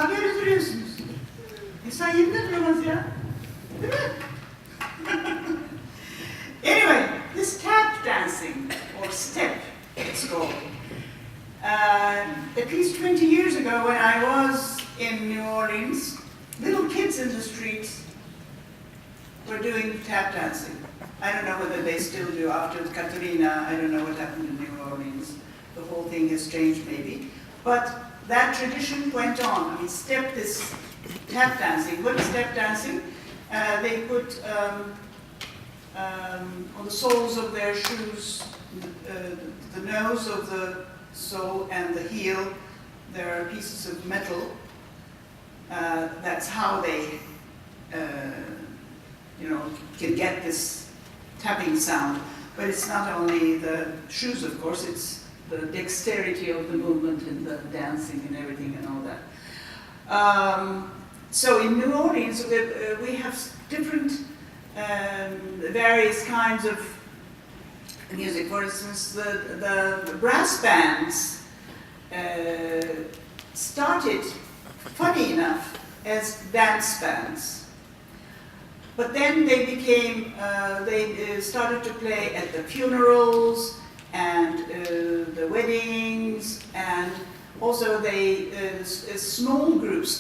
Böyle duruyorsunuz. İnsan yerinde duramaz ya. Değil mi? Anyway, this tap dancing, or step, it's called. At least 20 years ago when I was in New Orleans, little kids in the streets were doing tap dancing. I don't know whether they still do after Katrina. I don't know what happened in New Orleans. The whole thing has changed maybe. But that tradition went on. I mean, this tap dancing. What is step dancing? They put on the soles of their shoes, the nose of the sole and the heel, there are pieces of metal. That's how they, can get this tapping sound. But it's not only the shoes, of course, it's the dexterity of the movement and the dancing and everything and all that. So in New Orleans, we have different, various kinds of music. For instance, the brass bands started, funny enough, as dance bands. But then they became, they started to play at the funerals and the weddings, and also they, small groups,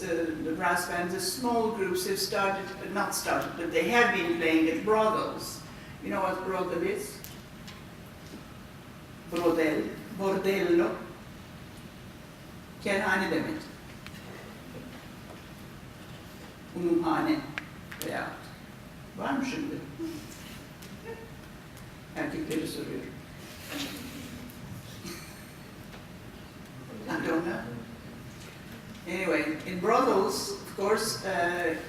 the brass bands, the small groups have started, not started, but they have been playing at brothels. You know what brothel is? Brodel, bordello. Kerhane demek. Umumhane veya. Var mı şimdi? Erkekleri soruyorum. I don't know. Anyway, in brothels, of course,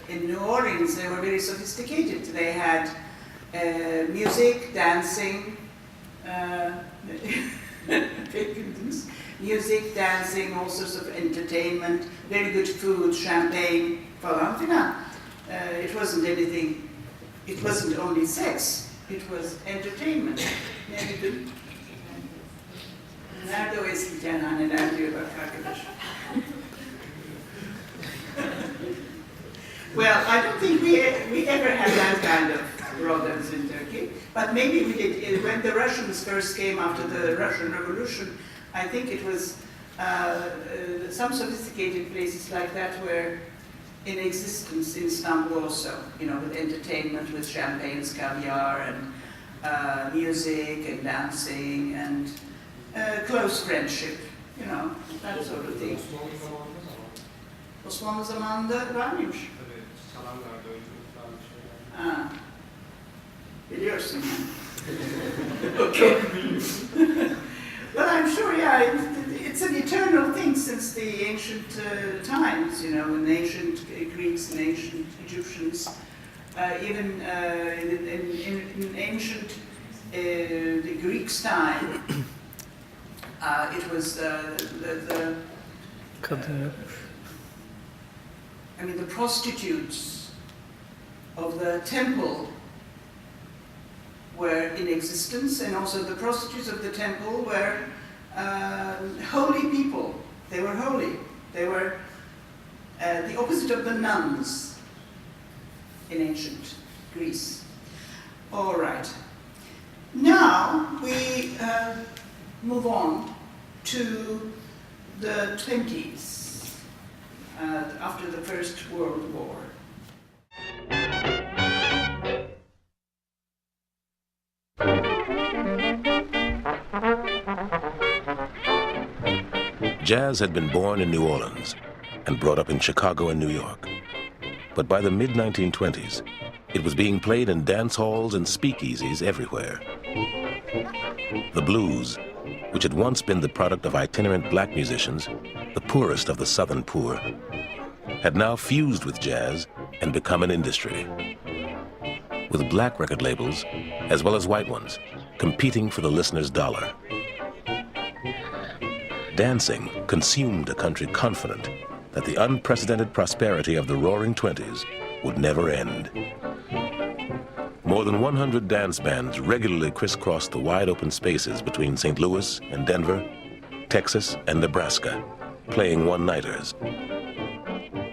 in New Orleans, they were very sophisticated. They had music, dancing, music, dancing, all sorts of entertainment, very good food, champagne, falan filan. It wasn't anything, it wasn't only sex, it was entertainment. Nerede o eski kerhaneler diyor bak arkadaş. Well, I don't think we ever had that kind of brothels in Turkey, but maybe we did. When the Russians first came after the Russian Revolution, I think it was some sophisticated places like that were in existence in Istanbul also, with entertainment, with champagnes, caviar, and music and dancing, and close friendship, you know, that sort of thing. Osmanlı zamanında var mıymış? Tabii, çalarlardı, oyunculuk falan bir şeyler. Ha. Biliyorsun yani. Okay. Well, I'm sure, yeah, it's an eternal thing since the ancient times, you know, in ancient Greeks and ancient Egyptians, even in ancient the Greeks' time, it was I mean, the prostitutes of the temple were in existence, and also the prostitutes of the temple were holy people. They were holy. They were the opposite of the nuns in ancient Greece. All right. Now we move on to the 20s, after the First World War. Jazz had been born in New Orleans and brought up in Chicago and New York. But by the mid-1920s, it was being played in dance halls and speakeasies everywhere. The blues, which had once been the product of itinerant black musicians, the poorest of the Southern poor, had now fused with jazz and become an industry, with black record labels, as well as white ones, competing for the listener's dollar. Dancing consumed a country confident that the unprecedented prosperity of the Roaring Twenties would never end. More than 100 dance bands regularly crisscrossed the wide open spaces between St. Louis and Denver, Texas and Nebraska, playing one-nighters.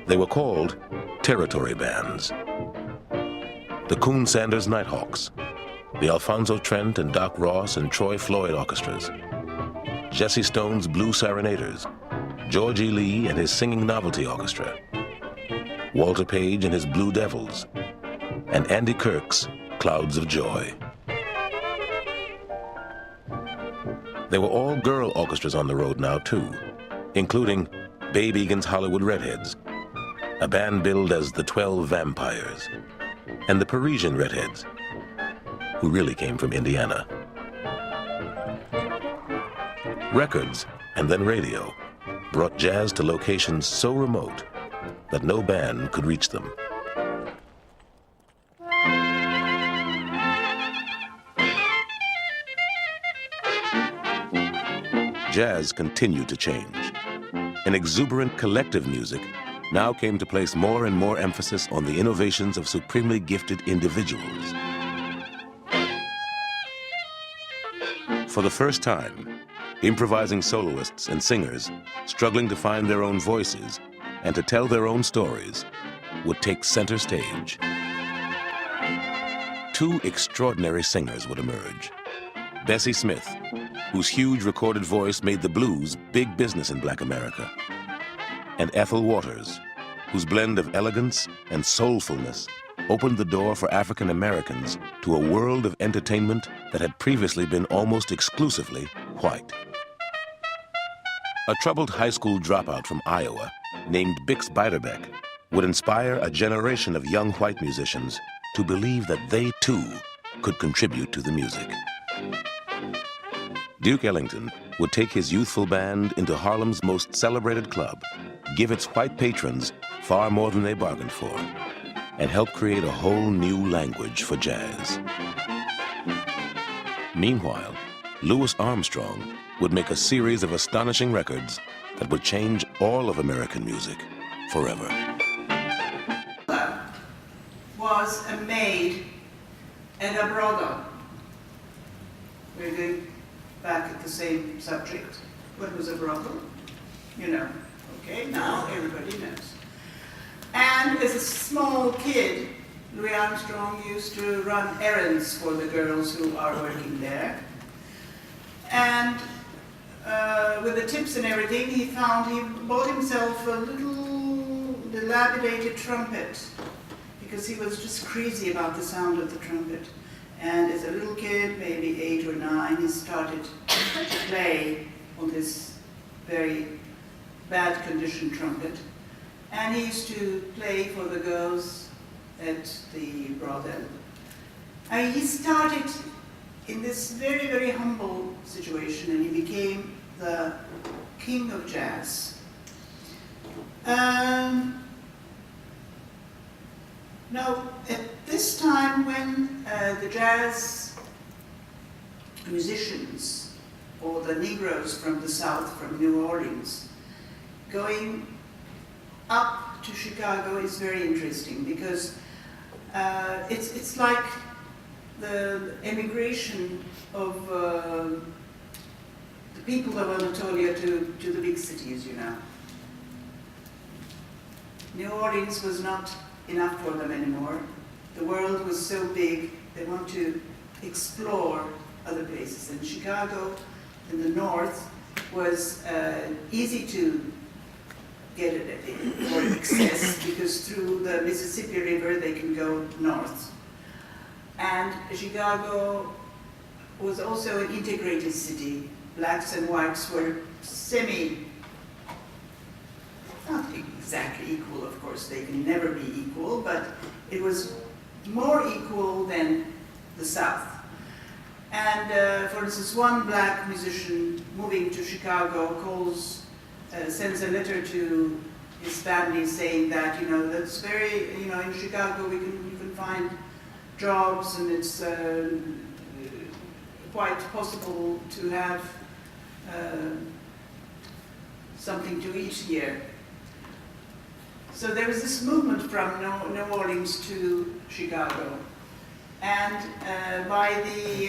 They were called territory bands. The Coon Sanders Nighthawks, the Alphonso Trent and Doc Ross and Troy Floyd orchestras, Jesse Stone's Blue Serenaders, George E. Lee and his Singing Novelty Orchestra, Walter Page and his Blue Devils, and Andy Kirk's Clouds of Joy. There were all girl orchestras on the road now, too, including Babe Egan's Hollywood Redheads, a band billed as the 12 Vampires, and the Parisian Redheads, who really came from Indiana. Records, and then radio, brought jazz to locations so remote that no band could reach them. Jazz continued to change. An exuberant collective music now came to place more and more emphasis on the innovations of supremely gifted individuals. For the first time, improvising soloists and singers, struggling to find their own voices and to tell their own stories, would take center stage. Two extraordinary singers would emerge. Bessie Smith, whose huge recorded voice made the blues big business in Black America, and Ethel Waters, whose blend of elegance and soulfulness opened the door for African Americans to a world of entertainment that had previously been almost exclusively white. A troubled high school dropout from Iowa named Bix Beiderbecke would inspire a generation of young white musicians to believe that they too could contribute to the music. Duke Ellington would take his youthful band into Harlem's most celebrated club, give its white patrons far more than they bargained for, and help create a whole new language for jazz. Meanwhile, Louis Armstrong would make a series of astonishing records that would change all of American music forever. Was a maid and a brother. We're going back at the same subject. What was a brother? You know, okay, now everybody knows. And as a small kid, Louis Armstrong used to run errands for the girls who are working there. And with the tips and everything, he bought himself a little dilapidated trumpet because he was just crazy about the sound of the trumpet. And as a little kid, maybe 8 or 9, he started to play on this very bad condition trumpet. And he used to play for the girls at the brothel. And he started in this very, very humble situation, and he became the king of jazz. Now, at this time when the jazz musicians, or the Negroes from the South, from New Orleans, going up to Chicago is very interesting, because it's like the emigration of the people of Anatolia to the big cities, you know. New Orleans was not enough for them anymore. The world was so big, they want to explore other places. And Chicago in the north was easy to get it for access, because through the Mississippi River they can go north. And Chicago was also an integrated city. Blacks and whites were not exactly equal, of course, they can never be equal, but it was more equal than the South. And for instance, one black musician moving to Chicago sends a letter to his family saying that, you know, that's very, you know, in Chicago you can find jobs, and it's quite possible to have something to eat here. So there was this movement from New Orleans to Chicago, and by the